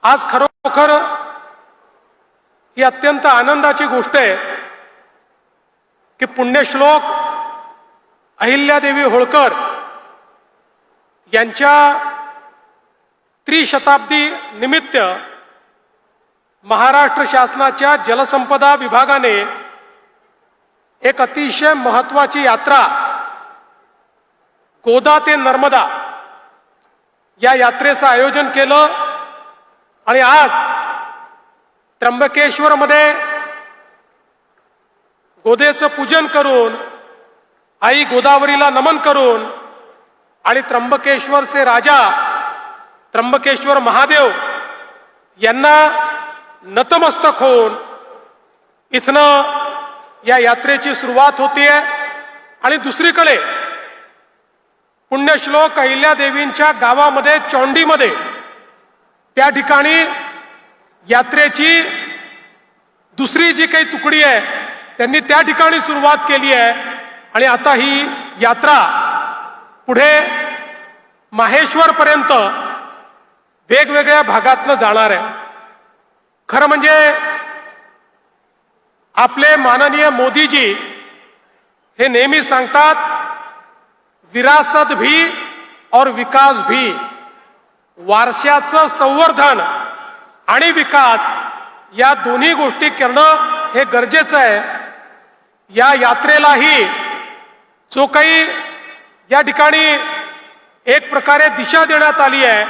आज खरोखर ही अत्यंत आनंदाची गोष्ट आहे की पुण्यश्लोक अहिल्यादेवी होळकर यांच्या त्रिशताब्दी निमित्त महाराष्ट्र शासनाच्या जलसंपदा विभागाने एक अतिशय महत्त्वाची यात्रा गोदा ते नर्मदा या यात्रेचं आयोजन केलं आणि आज त्र्यंबकेश्वर मध्ये गोदेचं पूजन करून आई गोदावरीला नमन करून आणि त्र्यंबकेश्वरचे राजा त्र्यंबकेश्वर महादेव यांना नतमस्तक होऊन इथनं या यात्रेची सुरुवात होतीये। आणि दुसरीकडे पुण्यश्लोक अहिल्यादेवींच्या गावामध्ये चौंडीमध्ये त्या ठिकाणी यात्रेची दुसरी जी काही तुकडी आहे त्यांनी त्या ठिकाणी सुरुवात केली आहे आणि आता ही यात्रा पुढे माहेश्वर पर्यंत वेगवेगळ्या भागातनं जाणार आहे। खरं म्हणजे आपले माननीय मोदीजी हे नेहमी सांगतात विरासत भी और विकास भी, वारशाचं संवर्धन आणि विकास या दोन्ही गोष्टी करणं हे गरजेचं आहे। या यात्रेलाही जो काही या ठिकाणी एक प्रकारे दिशा देण्यात आली आहे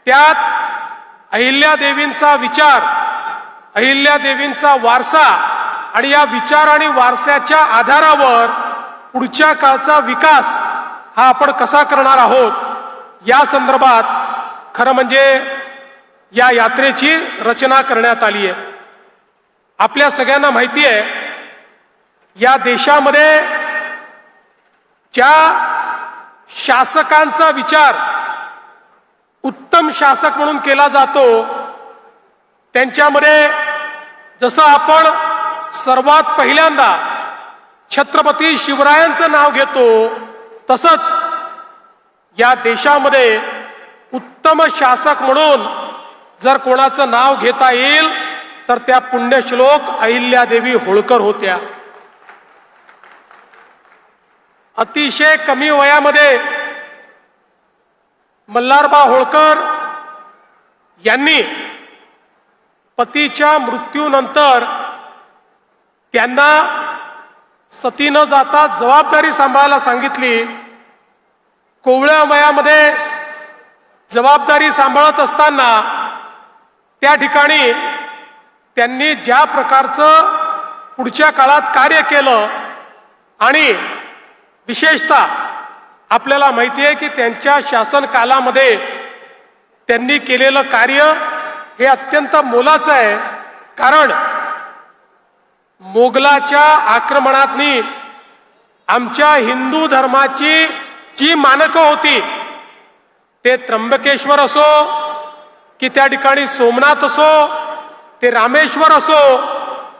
त्यात अहिल्यादेवींचा विचार, अहिल्यादेवींचा वारसा आणि या विचार आणि वारसाच्या आधारावर पुढच्या काळचा विकास हा आपण कसा करणार आहोत या संदर्भात खरं म्हणजे या यात्रेची रचना करण्यात आली आहे। आपल्या सगळ्यांना माहिती आहे या देशामध्ये ज्या शासकांचा विचार उत्तम शासक म्हणून केला जातो त्यांच्यामध्ये जसं आपण सर्वात पहिल्यांदा छत्रपती शिवरायांचं नाव घेतो तसंच या देशामध्ये उत्तम शासक म्हणून जर कोणाचं नाव घेता येईल तर त्या पुण्यश्लोक अहिल्यादेवी होळकर होत्या। अतिशय कमी वयामध्ये मल्हारबा होळकर यांनी पतीच्या मृत्यूनंतर त्यांना सती न जाता जबाबदारी सांभाळायला सांगितली। कोवळ्या वयामध्ये जबाबदारी सांभाळत असताना त्या ठिकाणी त्यांनी ज्या प्रकारचं पुढच्या काळात कार्य केलं आणि विशेषतः आपल्याला माहिती आहे की त्यांच्या शासन कालामध्ये त्यांनी केलेलं कार्य हे अत्यंत मोलाचं आहे। कारण मोगलाच्या आक्रमणातनी आमच्या हिंदू धर्माची जी मानकं होती ते त्र्यंबकेश्वर असो की त्या ठिकाणी सोमनाथ असो, ते रामेश्वर असो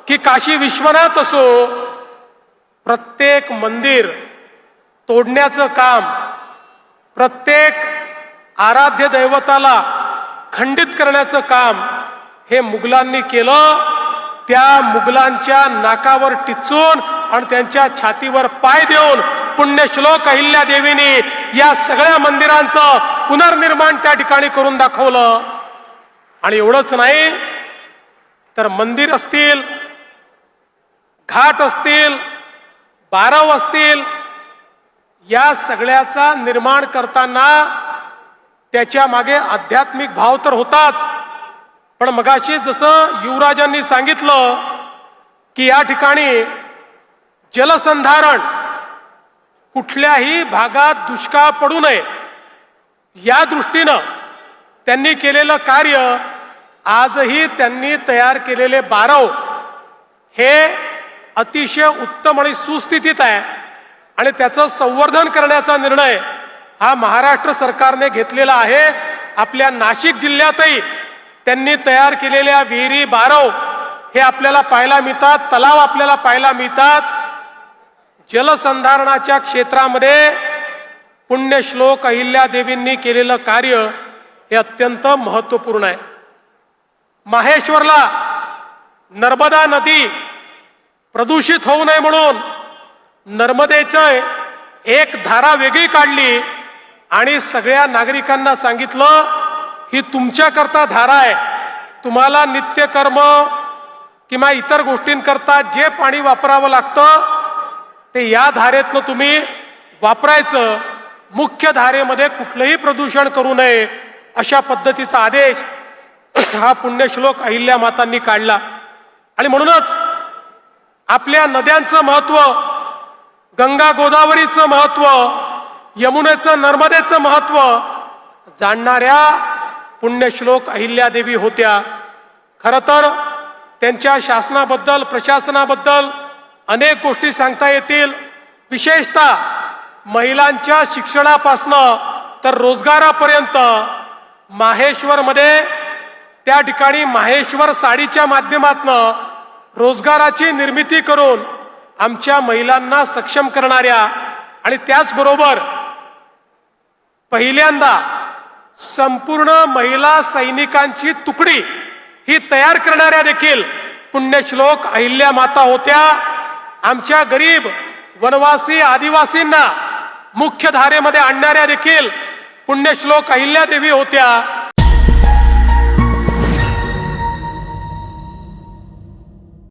की काशी विश्वनाथ असो, प्रत्येक मंदिर तोडण्याचं काम, प्रत्येक आराध्य दैवताला खंडित करण्याचं काम हे मुघलांनी केलं। त्या मुघलांच्या नाकावर टिचून आणि त्यांच्या छातीवर पाय देऊन पुण्यश्लोक अहिल्यादेवींनी या सगळ्या मंदिरांचं पुनर्निर्माण त्या ठिकाणी करून दाखवलं। आणि एवढंच नाही तर मंदिर असतील, घाट असतील, बारव असतील, या सगळ्याचा निर्माण करताना त्याच्या मागे आध्यात्मिक भाव तर होताच, पण मगाशी जसं युवराजांनी सांगितलं की या ठिकाणी जलसंधारण कुठल्याही भागात दुष्काळ पडू नये या दृष्टीनं त्यांनी केलेलं कार्य, आजही त्यांनी तयार केलेले बारव हे अतिशय उत्तम आणि सुस्थितीत आहे आणि त्याचं संवर्धन करण्याचा निर्णय हा महाराष्ट्र सरकारने घेतलेला आहे। आपल्या नाशिक जिल्ह्यातही त्यांनी तयार केलेल्या विहिरी, बारव हे आपल्याला पाहायला मिळतात, तलाव आपल्याला पाहायला मिळतात। जलसंधारणाच्या क्षेत्रामध्ये पुण्यश्लोक अहिल्यादेवींनी केलेलं कार्य हे अत्यंत महत्त्वपूर्ण आहे। माहेश्वरला नर्मदा नदी प्रदूषित होऊ नये म्हणून नर्मदेचं एक धारा वेगळी काढली आणि सगळ्या नागरिकांना सांगितलं ही तुमच्याकरता धारा आहे, तुम्हाला नित्यकर्म किंवा इतर गोष्टींकरता जे पाणी वापरावं लागतं ते या धारेतनं तुम्ही वापरायचं, मुख्य धारेमध्ये कुठलंही प्रदूषण करू नये अशा पद्धतीचा आदेश हा पुण्यश्लोक अहिल्या मातांनी काढला. आणि म्हणूनच आपल्या नद्यांचं महत्व, गंगा गोदावरीचं महत्व, यमुनेचं नर्मदेचं महत्व जाणणाऱ्या पुण्यश्लोक अहिल्यादेवी होत्या. खरं तर त्यांच्या शासनाबद्दल, प्रशासनाबद्दल अनेक गोष्टी सांगता येतील. विशेषतः महिलांच्या शिक्षणापासनं तर रोजगारापर्यंत माहेश्वरमध्ये त्या ठिकाणी माहेश्वर साडीच्या माध्यमातून रोजगाराची निर्मिती करून आमच्या महिलांना सक्षम करणाऱ्या आणि त्याचबरोबर पहिल्यांदा संपूर्ण महिला सैनिकांची तुकडी ही तयार करणाऱ्या देखील पुण्यश्लोक अहिल्या माता होत्या. आमच्या गरीब वनवासी आदिवासींना मुख्य धारेमध्ये आणणाऱ्या देखील पुण्यश्लोक अहिल्यादेवी होत्या.